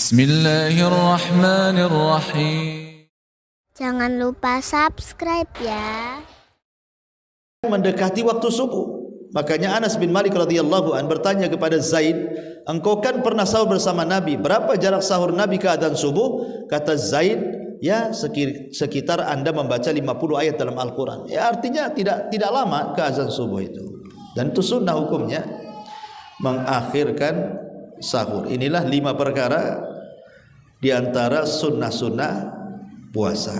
Bismillahirrahmanirrahim. Jangan lupa subscribe ya. Mendekati waktu subuh. Makanya Anas bin Malik radhiyallahu an bertanya kepada Zaid, engkau kan pernah sahur bersama Nabi, berapa jarak sahur Nabi ke adzan subuh? Kata Zaid, ya sekitar Anda membaca 50 ayat dalam Al-Quran. Ya artinya tidak lama ke adzan subuh itu. Dan itu sunnah hukumnya, mengakhirkan sahur. Inilah 5 perkara di antara sunnah-sunnah puasa.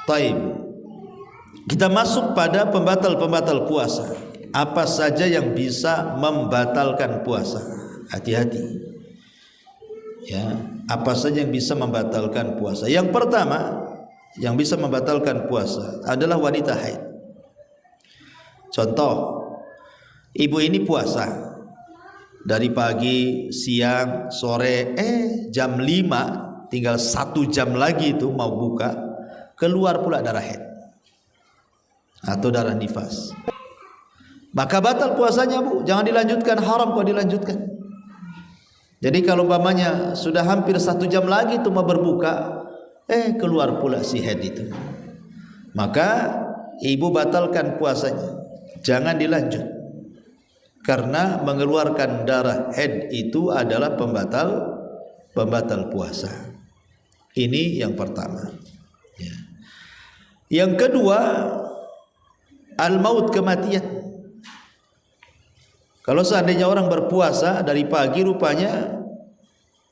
Taib. Kita masuk pada pembatal-pembatal puasa. Apa saja yang bisa membatalkan puasa? Hati-hati. Ya, apa saja yang bisa membatalkan puasa? Yang pertama, yang bisa membatalkan puasa adalah wanita haid. Contoh, ibu ini puasa dari pagi, siang, sore, jam 5 tinggal 1 jam lagi itu mau buka, keluar pula darah haid atau darah nifas, maka batal puasanya, Bu. Jangan dilanjutkan, haram kalau dilanjutkan. Jadi kalau umpamanya sudah hampir 1 jam lagi itu mau berbuka, keluar pula si haid itu, maka ibu batalkan puasanya, jangan dilanjut, karena mengeluarkan darah haid itu adalah pembatal puasa. Ini yang pertama ya. Yang kedua, al-maut, kematian. Kalau seandainya orang berpuasa dari pagi, rupanya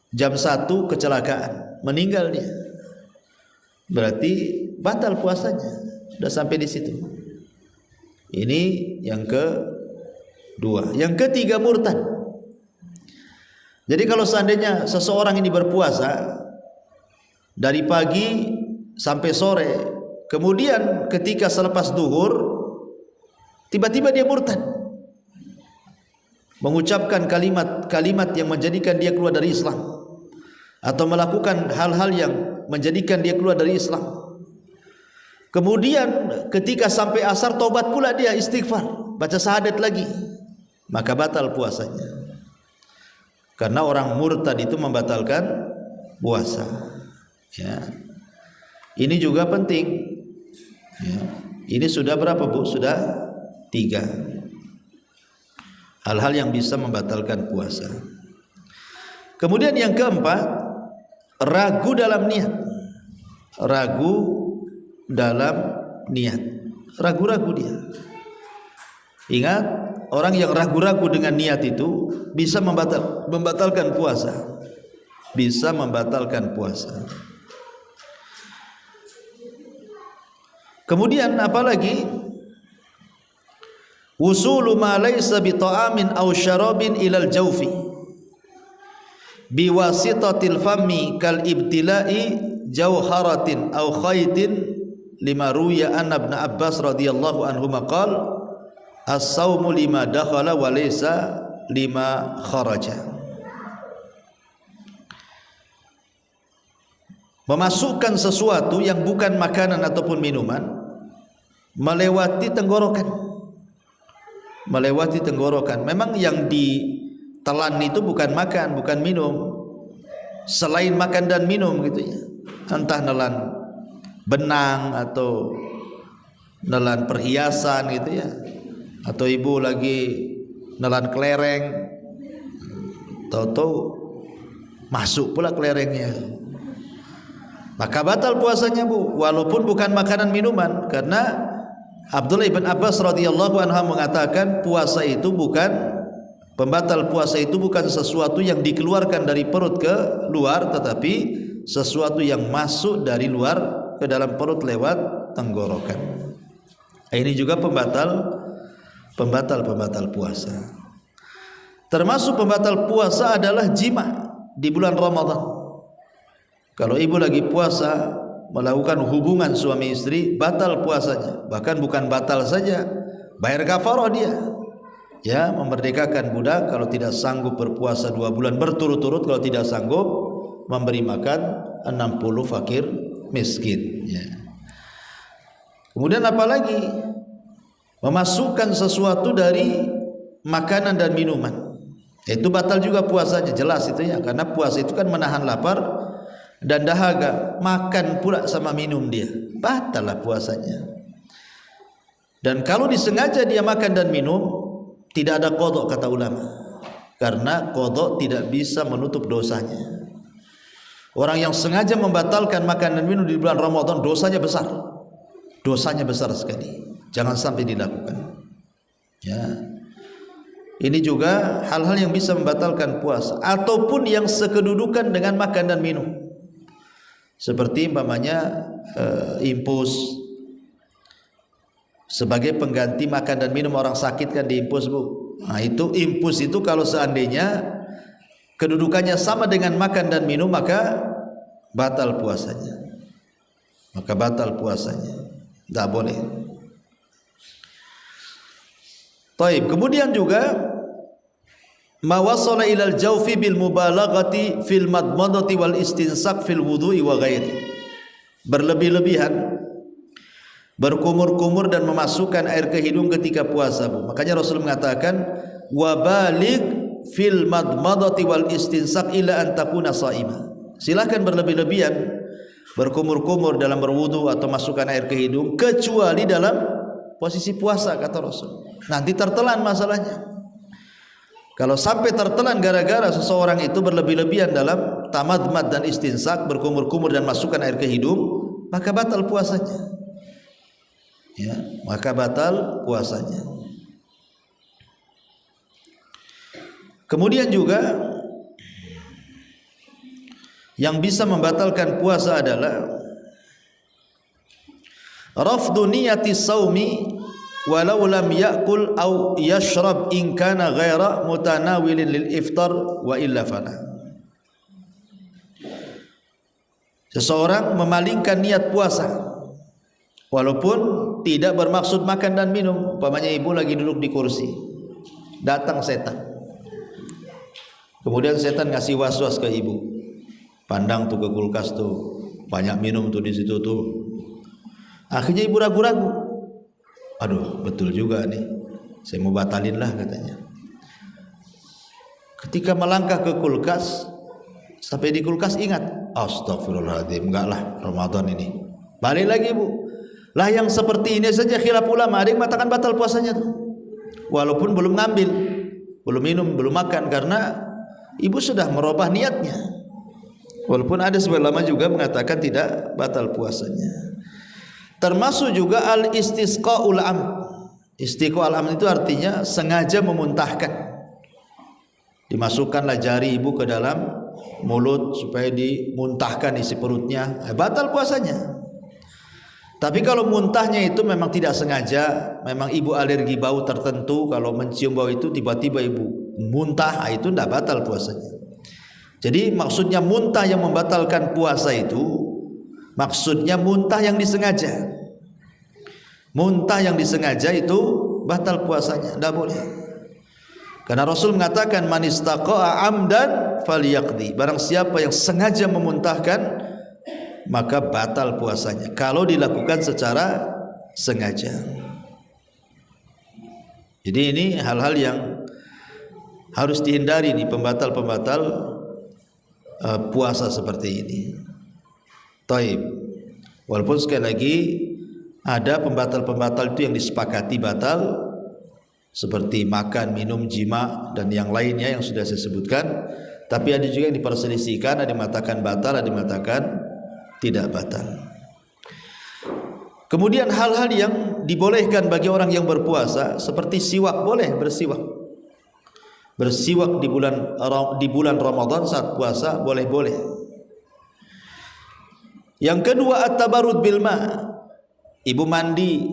jam 1 kecelakaan, meninggal dia, berarti batal puasanya. Sudah sampai di situ. Ini yang kedua. Yang ketiga, murtad. Jadi kalau seandainya seseorang ini berpuasa dari pagi sampai sore, kemudian ketika selepas duhur tiba-tiba dia murtad, mengucapkan kalimat-kalimat yang menjadikan dia keluar dari Islam, atau melakukan hal-hal yang menjadikan dia keluar dari Islam. Kemudian ketika sampai asar taubat pula dia, istighfar, baca syahadat lagi, maka batal puasanya. Karena orang murtad itu membatalkan puasa ya. Ini juga penting ya. Ini sudah berapa, Bu? Sudah 3 hal-hal yang bisa membatalkan puasa. Kemudian yang keempat, ragu dalam niat. Ragu dalam niat, ragu-ragu dia. Ingat, orang yang ragu-ragu dengan niat itu bisa membatalkan puasa, bisa membatalkan puasa. Kemudian apalagi, wusulu ma laysa bi ta'amin aw syarabin ilal jawfi biwasitatil fami kal ibtila'i jawharatin aw khaytin, lima ruya an ibn Abbas radhiyallahu anhu maqal as-sawmu lima dakhala wa laysa lima kharaja. Memasukkan sesuatu yang bukan makanan ataupun minuman melewati tenggorokan. Melewati tenggorokan. Memang yang ditelan itu bukan makan, bukan minum, selain makan dan minum gitu ya. Entah nelan benang atau nelan perhiasan gitu ya, atau ibu lagi nelan kelereng, tahu-tahu masuk pula kelerengnya, maka batal puasanya, Bu, walaupun bukan makanan minuman. Karena Abdullah ibn Abbas radhiyallahu anhu mengatakan puasa itu bukan, pembatal puasa itu bukan sesuatu yang dikeluarkan dari perut ke luar, tetapi sesuatu yang masuk dari luar ke dalam perut lewat tenggorokan. Ini juga pembatal puasa. Termasuk pembatal puasa adalah jima di bulan Ramadan. Kalau ibu lagi puasa melakukan hubungan suami istri, batal puasanya. Bahkan bukan batal saja, bayar kafarah dia ya, memerdekakan budak kalau tidak sanggup berpuasa 2 bulan berturut-turut. Kalau tidak sanggup, memberi makan 60 fakir miskin ya. Kemudian apalagi, memasukkan sesuatu dari makanan dan minuman Itu batal juga puasanya, jelas itu ya, karena puasa itu kan menahan lapar dan dahaga. Makan pula sama minum dia, batal lah puasanya. Dan kalau disengaja dia makan dan minum, tidak ada qadha kata ulama, karena qadha tidak bisa menutup dosanya. Orang yang sengaja membatalkan makan dan minum di bulan Ramadan, dosanya besar. Dosanya besar sekali. Jangan sampai dilakukan. Ya. Ini juga hal-hal yang bisa membatalkan puasa, ataupun yang sekedudukan dengan makan dan minum. Seperti umpamanya impus. Sebagai pengganti makan dan minum, orang sakit kan diimpus, Bu. Nah, itu impus itu kalau seandainya kedudukannya sama dengan makan dan minum, maka batal puasanya. Maka batal puasanya. Tidak boleh. Taib. Kemudian juga ma wasala ilal jawfi bil mubalaghati fil madmadati wal istinsak fil wudu'i wa ghairi. Berlebih-lebihan, berkumur-kumur dan memasukkan air ke hidung ketika puasa, Bu. Makanya Rasul mengatakan wa baligh fil madmadati wal istinsak ila an takuna shaima. Silakan berlebih-lebihan, berkumur-kumur dalam berwudu atau masukkan air ke hidung, kecuali dalam posisi puasa, kata Rasul. Nanti tertelan masalahnya. Kalau sampai tertelan gara-gara seseorang itu berlebih-lebihan dalam tamadmad dan istinsak, berkumur-kumur dan masukkan air ke hidung, maka batal puasanya. Ya, maka batal puasanya. Kemudian juga yang bisa membatalkan puasa adalah rafdu niyati saumi walau lam yakul au yashrab in kana ghaira mutanawilin lil iftar wa illa fala. Seseorang memalingkan niat puasa walaupun tidak bermaksud makan dan minum. Umpamanya ibu lagi duduk di kursi, datang setan, kemudian setan ngasih was-was ke ibu. Pandang tuh ke kulkas tuh, banyak minum tuh di situ tuh. Akhirnya ibu ragu-ragu. Aduh, betul juga nih, saya mau batalin lah katanya. Ketika melangkah ke kulkas, sampai di kulkas ingat, astagfirullahaladzim, enggak lah, Ramadan ini. Balik lagi, Bu. Lah yang seperti ini saja khilaf ulama, ada yang mengatakan batal puasanya tuh, walaupun belum ngambil, belum minum, belum makan, karena ibu sudah merubah niatnya. Walaupun ada sebagian ulama juga mengatakan tidak batal puasanya. Termasuk juga al-istisqa'ul am. Istisqa'ul am itu artinya sengaja memuntahkan. Dimasukkanlah jari ibu ke dalam mulut supaya dimuntahkan isi perutnya, batal puasanya. Tapi kalau muntahnya itu memang tidak sengaja, memang ibu alergi bau tertentu, kalau mencium bau itu tiba-tiba ibu muntah, itu tidak batal puasanya. Jadi maksudnya muntah yang membatalkan puasa itu, maksudnya muntah yang disengaja. Muntah yang disengaja itu batal puasanya, tidak boleh. Karena Rasul mengatakan man istaqa'a amdan falyaqdi. Barang siapa yang sengaja memuntahkan, maka batal puasanya kalau dilakukan secara sengaja. Jadi ini hal-hal yang harus dihindari nih, pembatal-pembatal puasa seperti ini. Taib. Walaupun sekali lagi ada pembatal-pembatal itu yang disepakati batal, seperti makan, minum, jima dan yang lainnya yang sudah saya sebutkan. Tapi ada juga yang diperselisihkan, ada yang mengatakan batal, ada yang mengatakan tidak batal. Kemudian hal-hal yang dibolehkan bagi orang yang berpuasa, seperti siwak, boleh bersiwak. Bersiwak di bulan Ramadan saat puasa boleh-boleh. Yang kedua at-tabarrud bil ma. Ibu mandi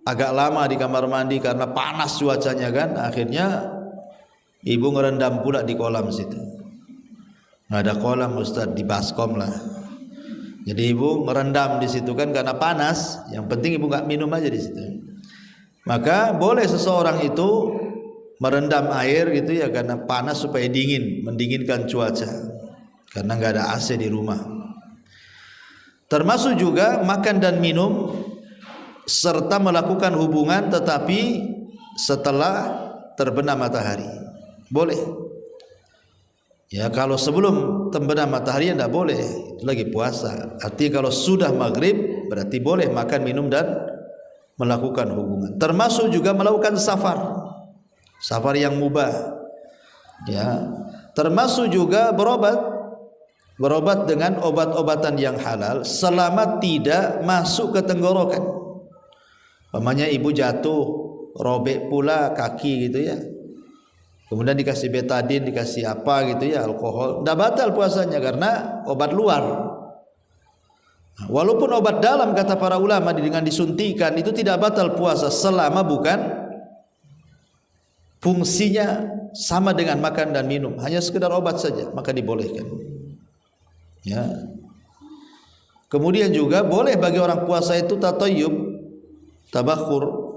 agak lama di kamar mandi karena panas cuacanya kan, akhirnya ibu ngerendam pula di kolam situ. Nggak ada kolam Ustaz, di baskom lah. Jadi ibu merendam di situ kan karena panas, yang penting ibu nggak minum aja di situ. Maka boleh seseorang itu merendam air gitu ya, karena panas supaya dingin, mendinginkan cuaca, karena nggak ada AC di rumah. Termasuk juga makan dan minum serta melakukan hubungan tetapi setelah terbenam matahari. Boleh. Ya, kalau sebelum terbenam matahari tidak boleh, itu lagi puasa. Artinya kalau sudah maghrib berarti boleh makan, minum dan melakukan hubungan. Termasuk juga melakukan safar yang mubah. Ya, termasuk juga berobat dengan obat-obatan yang halal selama tidak masuk ke tenggorokan. Umpamanya ibu jatuh, robek pula kaki gitu ya. Kemudian dikasih betadin, dikasih apa gitu ya, alkohol, tidak batal puasanya karena obat luar. Walaupun obat dalam kata para ulama dengan disuntikan itu tidak batal puasa selama bukan fungsinya sama dengan makan dan minum, hanya sekedar obat saja, maka dibolehkan. Ya. Kemudian juga boleh bagi orang puasa itu tatayyub, tabakhur,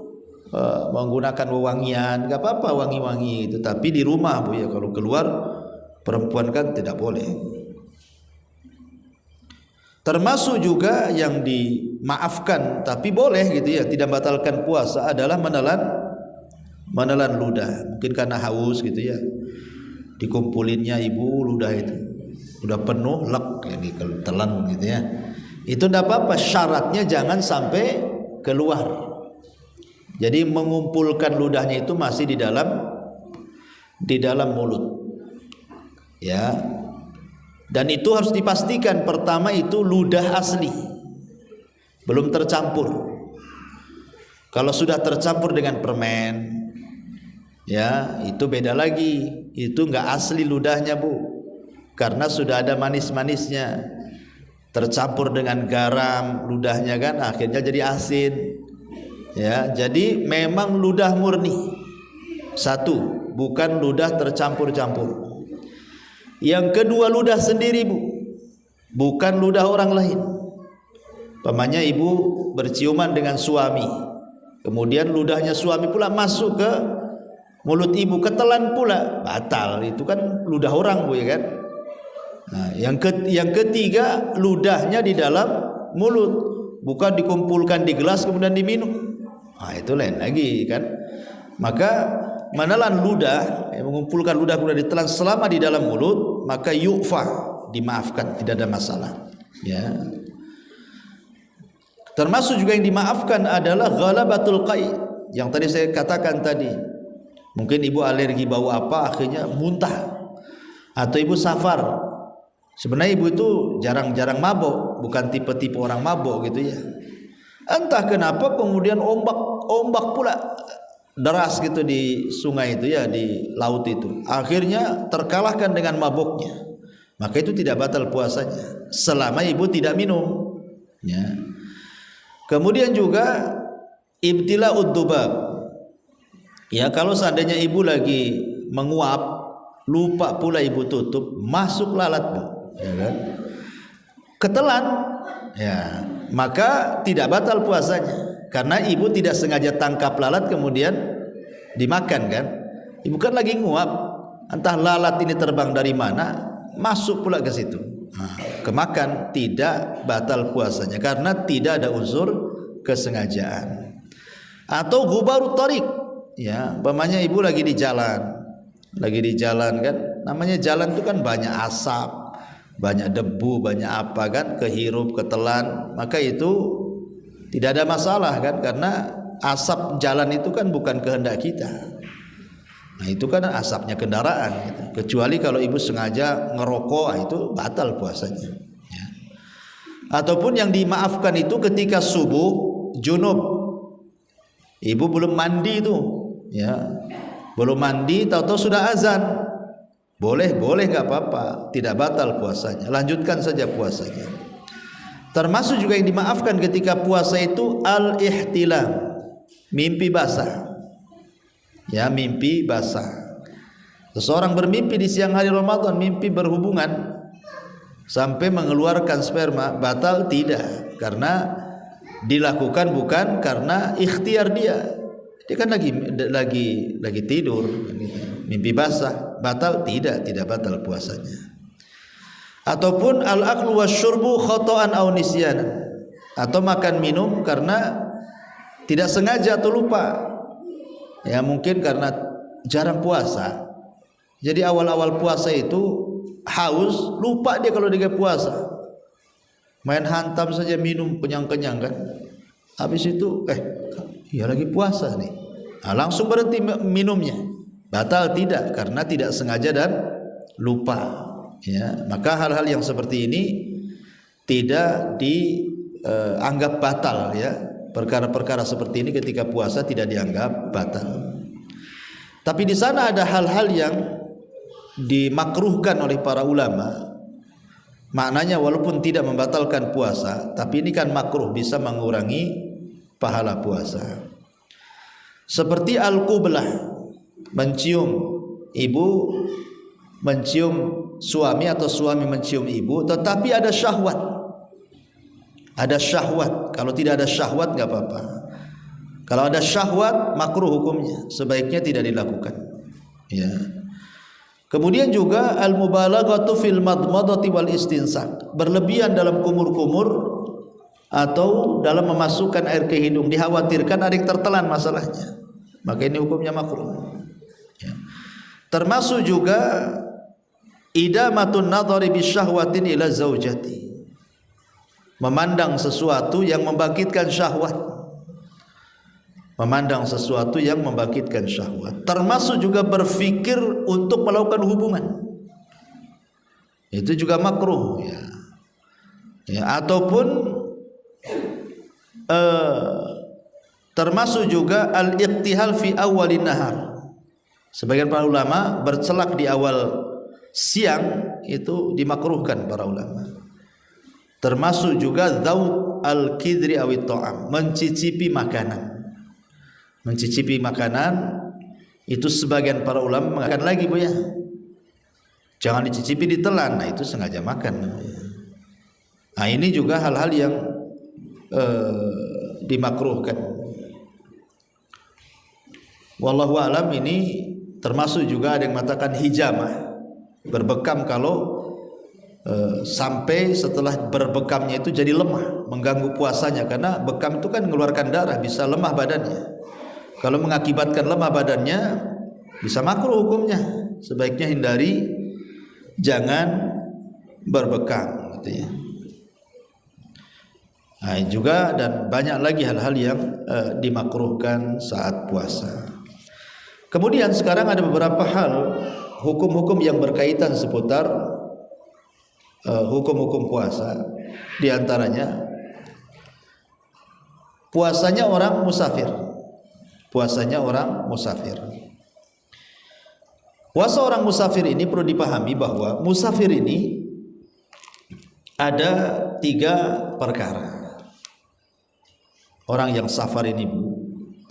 menggunakan wewangian, enggak apa-apa wangi-wangi itu, tapi di rumah Bu ya. Kalau keluar perempuan kan tidak boleh. Termasuk juga yang dimaafkan tapi boleh gitu ya, tidak batalkan puasa adalah menelan ludah. Mungkin karena haus gitu ya, dikumpulinnya ibu ludah itu udah penuh lek ya, ditelan gitu ya, itu tidak apa-apa, syaratnya jangan sampai keluar. Jadi mengumpulkan ludahnya itu masih di dalam mulut. Ya. Dan itu harus dipastikan pertama itu ludah asli. Belum tercampur. Kalau sudah tercampur dengan permen, ya, itu beda lagi. Itu enggak asli ludahnya, Bu. Karena sudah ada manis-manisnya. Tercampur dengan garam ludahnya kan akhirnya jadi asin. Ya, jadi memang ludah murni satu, bukan ludah tercampur-campur. Yang kedua ludah sendiri Bu, bukan ludah orang lain. Pamannya ibu berciuman dengan suami, kemudian ludahnya suami pula masuk ke mulut ibu, ketelan pula, batal. Itu kan ludah orang Bu ya kan. Nah, yang ketiga ludahnya di dalam mulut, bukan dikumpulkan di gelas kemudian diminum. Nah, itu lain lagi kan. Maka menelan ludah, mengumpulkan ludah kemudian ditelan selama di dalam mulut, maka yu'fa, dimaafkan, tidak ada masalah. Ya. Termasuk juga yang dimaafkan adalah ghalabatul qai, yang tadi saya katakan tadi. Mungkin ibu alergi bau apa akhirnya muntah, atau ibu safar. Sebenarnya ibu itu jarang-jarang mabok, bukan tipe-tipe orang mabok gitu ya. Entah kenapa kemudian ombak pula deras gitu di sungai itu ya, di laut itu. Akhirnya terkalahkan dengan mabuknya. Maka itu tidak batal puasanya selama ibu tidak minum. Ya. Kemudian juga ibtila'ud dzubab. Ya, kalau seandainya ibu lagi menguap, lupa pula ibu tutup, masuk lalat Bu, ya kan? Ketelan, ya, maka tidak batal puasanya karena ibu tidak sengaja tangkap lalat kemudian dimakan kan. Ibu kan lagi nguap, entah lalat ini terbang dari mana masuk pula ke situ, nah, kemakan, tidak batal puasanya karena tidak ada unsur kesengajaan. Atau gubarut thariq, ya, umpamanya ibu lagi di jalan kan, namanya jalan itu kan banyak asap, banyak debu, banyak apa kan, kehirup, ketelan, maka itu tidak ada masalah kan, karena asap jalan itu kan bukan kehendak kita. Nah, itu kan asapnya kendaraan gitu. Kecuali kalau ibu sengaja ngerokok, itu batal puasanya ya. Ataupun yang dimaafkan itu ketika subuh junub, ibu belum mandi itu ya, belum mandi, tahu-tahu sudah azan, boleh nggak apa-apa, tidak batal puasanya, lanjutkan saja puasanya. Termasuk juga yang dimaafkan ketika puasa itu al-ihtilam, mimpi basah. Ya, mimpi basah. Seseorang bermimpi di siang hari Ramadan, mimpi berhubungan sampai mengeluarkan sperma, batal tidak, karena dilakukan bukan karena ikhtiar dia. Dia kan lagi tidur, mimpi basah, batal tidak batal puasanya. Ataupun al-aklu wasyurbu khata'an aw nisyanan, atau makan minum karena tidak sengaja atau lupa. Ya, mungkin karena jarang puasa. Jadi awal-awal puasa itu haus, lupa dia kalau dia puasa. Main hantam saja, minum kenyang-kenyang kan. Habis itu ya lagi puasa nih. Nah, langsung berhenti minumnya. Batal tidak, karena tidak sengaja dan lupa. Ya, maka hal-hal yang seperti ini tidak dianggap batal ya. Perkara-perkara seperti ini ketika puasa tidak dianggap batal. Tapi di sana ada hal-hal yang dimakruhkan oleh para ulama. Maknanya walaupun tidak membatalkan puasa, tapi ini kan makruh, bisa mengurangi pahala puasa. Seperti al-qublah, mencium ibu, mencium suami atau suami mencium ibu, tetapi ada syahwat. Ada syahwat. Kalau tidak ada syahwat enggak apa-apa. Kalau ada syahwat makruh hukumnya, sebaiknya tidak dilakukan. Ya. Kemudian juga al-mubalaghatu fil madmadati wal istinsak, berlebihan dalam kumur-kumur atau dalam memasukkan air ke hidung, dikhawatirkan ada yang tertelan masalahnya, maka ini hukumnya makruh. Ya. Termasuk juga idamatun nadhari bisyahwatin ila zaujati, memandang sesuatu yang membangkitkan syahwat. Memandang sesuatu yang membangkitkan syahwat, termasuk juga berfikir untuk melakukan hubungan, itu juga makruh ya. Ya, ataupun termasuk juga al-iqtihal fi awalin nahar. Sebagian para ulama bercelak di awal siang itu dimakruhkan para ulama. Termasuk juga dzauq al-kidri awit ta'am, mencicipi makanan. Mencicipi makanan itu sebagian para ulama mengatakan lagi Bu ya, jangan dicicipi, ditelan. Nah itu sengaja makan. Nah ini juga hal-hal yang dimakruhkan. Wallahu alam, ini termasuk juga ada yang mengatakan hijamah, berbekam kalau sampai setelah berbekamnya itu jadi lemah, mengganggu puasanya, karena bekam itu kan mengeluarkan darah, bisa lemah badannya. Kalau mengakibatkan lemah badannya bisa makruh hukumnya. Sebaiknya hindari, jangan berbekam gitu ya. Nah, juga dan banyak lagi hal-hal yang dimakruhkan saat puasa. Kemudian sekarang ada beberapa hal hukum-hukum yang berkaitan seputar hukum-hukum puasa. Di antaranya puasanya orang musafir. Puasanya orang musafir. Puasa orang musafir ini perlu dipahami bahwa musafir ini ada 3 perkara. Orang yang safar ini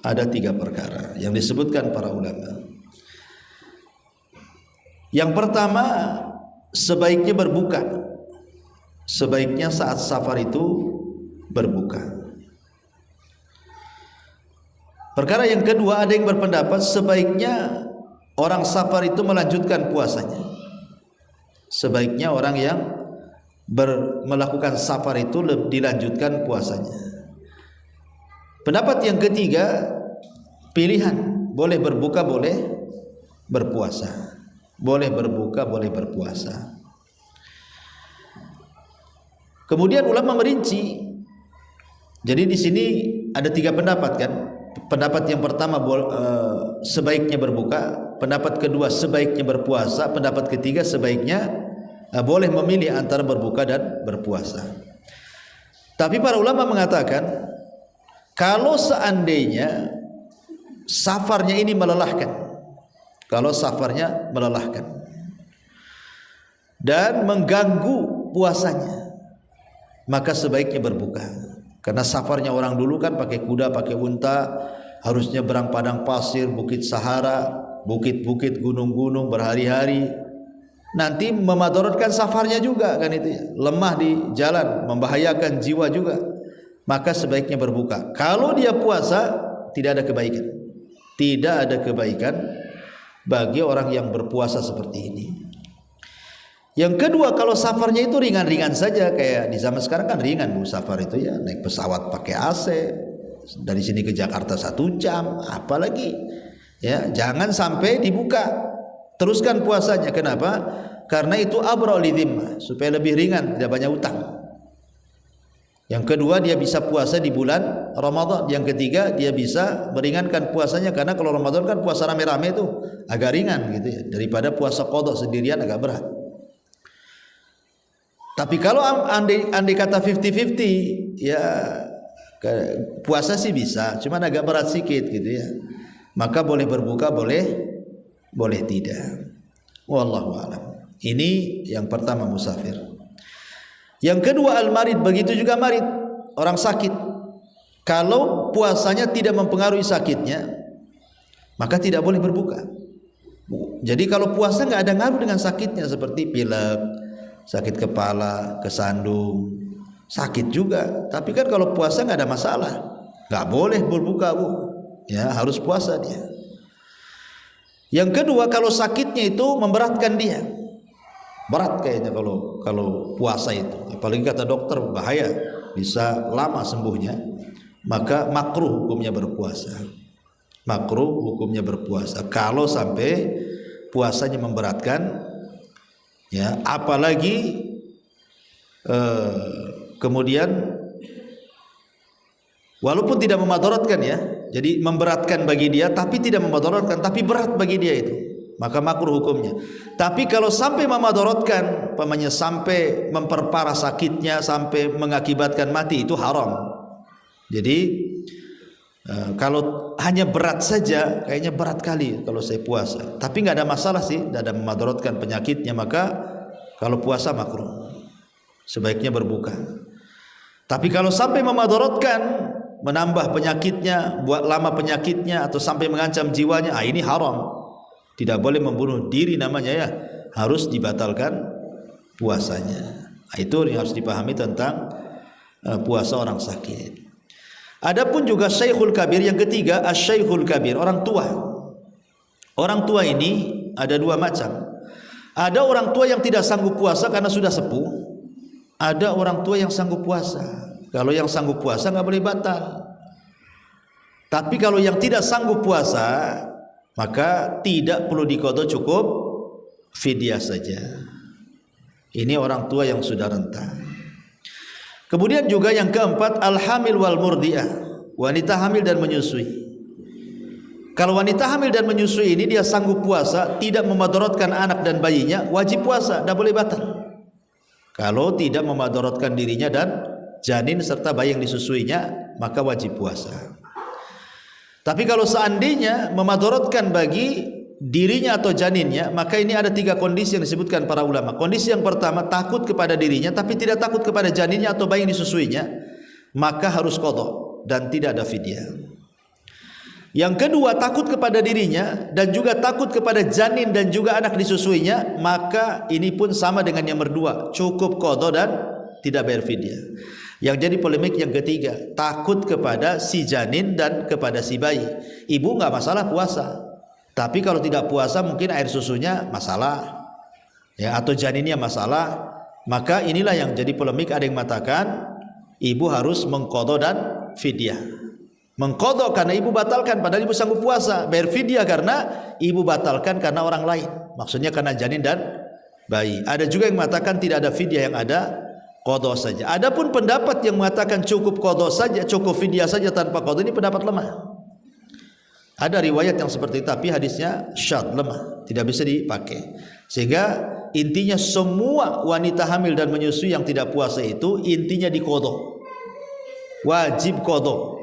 ada 3 perkara yang disebutkan para ulama. Yang pertama, sebaiknya berbuka. Sebaiknya saat safar itu berbuka. Perkara yang kedua, ada yang berpendapat sebaiknya orang safar itu melanjutkan puasanya. Sebaiknya orang yang melakukan safar itu dilanjutkan puasanya. Pendapat yang ketiga, pilihan, boleh berbuka, boleh berpuasa. Boleh berbuka, boleh berpuasa. Kemudian ulama merinci. Jadi di sini ada 3 pendapat kan. Pendapat yang pertama sebaiknya berbuka, pendapat kedua sebaiknya berpuasa, pendapat ketiga sebaiknya boleh memilih antara berbuka dan berpuasa. Tapi para ulama mengatakan kalau seandainya safarnya ini melelahkan, kalau safarnya melelahkan dan mengganggu puasanya, maka sebaiknya berbuka. Karena safarnya orang dulu kan pakai kuda, pakai unta, harus nyebrang padang pasir, bukit Sahara, bukit-bukit, gunung-gunung berhari-hari. Nanti memadaratkan safarnya juga kan itu ya. Lemah di jalan, membahayakan jiwa juga. Maka sebaiknya berbuka. Kalau dia puasa, tidak ada kebaikan. Tidak ada kebaikan bagi orang yang berpuasa seperti ini. Yang kedua, kalau safarnya itu ringan-ringan saja, kayak di zaman sekarang kan ringan Bu safar itu ya, naik pesawat pakai AC, dari sini ke Jakarta 1 jam, apalagi Ya, jangan sampai dibuka. Teruskan puasanya. Kenapa? Karena itu abra lidhimmah, supaya lebih ringan, tidak banyak utang. Yang kedua, dia bisa puasa di bulan Ramadan. Yang ketiga, dia bisa meringankan puasanya, karena kalau Ramadan kan puasa rame-rame itu agak ringan gitu ya, daripada puasa qadha sendirian agak berat. Tapi kalau andai kata 50-50, ya puasa sih bisa, cuman agak berat sedikit gitu ya. Maka boleh berbuka, boleh tidak. Wallahu a'lam. Ini yang pertama, musafir. Yang kedua, al-marid. Begitu juga marid, orang sakit. Kalau puasanya tidak mempengaruhi sakitnya, maka tidak boleh berbuka. Jadi kalau puasa nggak ada ngaruh dengan sakitnya, seperti pilek, sakit kepala, kesandung, sakit juga. Tapi kan kalau puasa nggak ada masalah, nggak boleh berbuka, Bu. Ya, harus puasa dia. Yang kedua, kalau sakitnya itu memberatkan dia, berat kayaknya kalau puasa itu, apalagi kata dokter bahaya, bisa lama sembuhnya, maka makruh hukumnya berpuasa. Makruh hukumnya berpuasa kalau sampai puasanya memberatkan, ya, apalagi kemudian walaupun tidak memadaratkan, ya, jadi memberatkan bagi dia tapi tidak memadaratkan, tapi berat bagi dia itu, maka makruh hukumnya. Tapi kalau sampai memadaratkan, pamannya sampai memperparah sakitnya, sampai mengakibatkan mati, itu haram. Jadi kalau hanya berat saja, kayaknya berat kali kalau saya puasa, tapi nggak ada masalah sih, tidak ada memadaratkan penyakitnya, maka kalau puasa makruh, sebaiknya berbuka. Tapi kalau sampai memadaratkan, menambah penyakitnya, buat lama penyakitnya, atau sampai mengancam jiwanya, ini haram. Tidak boleh membunuh diri namanya, ya, harus dibatalkan puasanya. Itu yang harus dipahami tentang puasa orang sakit. Adapun juga Syekhul Kabir, yang ketiga, Asy-Syekhul Kabir, orang tua. Orang tua ini ada dua macam. Ada orang tua yang tidak sanggup puasa karena sudah sepuh. Ada orang tua yang sanggup puasa. Kalau yang sanggup puasa nggak boleh batal. Tapi kalau yang tidak sanggup puasa, maka tidak perlu diqadha, cukup fidyah saja. Ini orang tua yang sudah renta. Kemudian juga yang keempat, al-hamil wal murdiah, wanita hamil dan menyusui. Kalau wanita hamil dan menyusui ini dia sanggup puasa, tidak memadaratkan anak dan bayinya, wajib puasa, tidak boleh batal. Kalau tidak memadaratkan dirinya dan janin serta bayi yang disusuinya, maka wajib puasa. Tapi kalau seandainya memadaratkan bagi dirinya atau janinnya, maka ini ada tiga kondisi yang disebutkan para ulama. Kondisi yang pertama, takut kepada dirinya tapi tidak takut kepada janinnya atau bayi yang disusuinya, maka harus qadha dan tidak ada fidyah. Yang kedua, takut kepada dirinya dan juga takut kepada janin dan juga anak disusuinya, maka ini pun sama dengan yang berdua, cukup qadha dan tidak bayar fidyah. Yang jadi polemik yang ketiga, takut kepada si janin dan kepada si bayi. Ibu nggak masalah puasa, tapi kalau tidak puasa mungkin air susunya masalah, ya, atau janinnya masalah, maka inilah yang jadi polemik. Ada yang mengatakan ibu harus mengqadha dan fidyah. Mengqadha karena ibu batalkan padahal ibu sanggup puasa, bayar fidyah karena ibu batalkan karena orang lain, maksudnya karena janin dan bayi. Ada juga yang mengatakan tidak ada fidyah, yang ada qadha saja. Adapun pendapat yang mengatakan cukup qadha saja, cukup fidyah saja tanpa qadha, ini pendapat lemah. Ada riwayat yang seperti itu, tapi hadisnya syadz, lemah, tidak bisa dipakai. Sehingga intinya semua wanita hamil dan menyusui yang tidak puasa itu intinya diqadha, wajib qadha.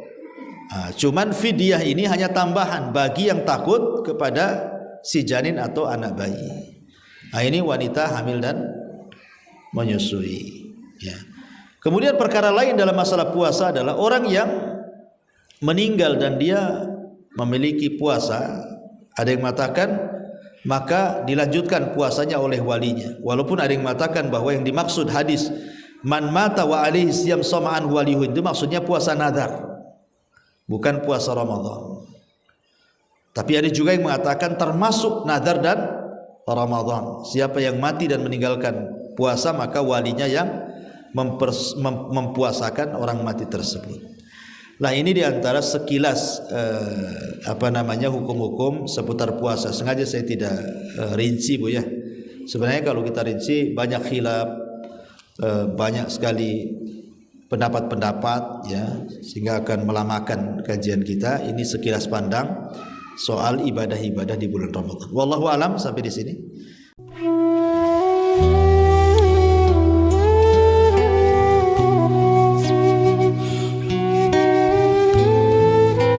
Cuman fidyah ini hanya tambahan bagi yang takut kepada si janin atau anak bayi. Ini wanita hamil dan menyusui, ya. Kemudian perkara lain dalam masalah puasa adalah orang yang meninggal dan dia memiliki puasa. Ada yang mengatakan maka dilanjutkan puasanya oleh walinya, walaupun ada yang mengatakan bahwa yang dimaksud hadis man mata wa alaihi siyam sama'an waliyuhu itu maksudnya puasa nadar, bukan puasa Ramadan. Tapi ada juga yang mengatakan termasuk nadar dan Ramadan. Siapa yang mati dan meninggalkan puasa, maka walinya yang mempuasakan orang mati tersebut. Nah ini diantara sekilas hukum-hukum seputar puasa. Sengaja saya tidak rinci Bu ya. Sebenarnya kalau kita rinci banyak khilaf, banyak sekali pendapat-pendapat ya, sehingga akan melamakan kajian kita. Ini sekilas pandang soal ibadah-ibadah di bulan Ramadan. Wallahu alam, sampai di sini.